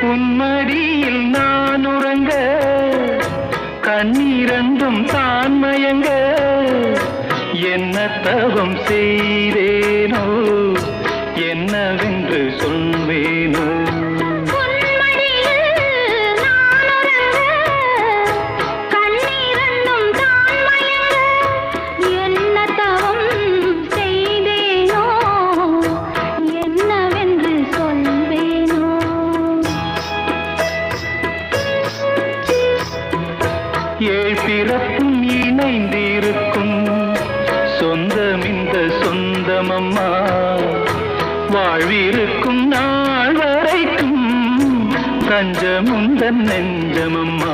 உன்மடியில் நான் உறங்க கண்ணீரண்டும் தான் மயங்க என்ன தவம் செய்தேனோ என்னவென்று சொல்வேனோ ஏழ் பிறப்பும் இணைந்திருக்கும் சொந்தம் இந்த சொந்தமம்மா வாழ்விருக்கும் நாள் வரைக்கும் தஞ்சமுந்தன் நெஞ்சமம்மா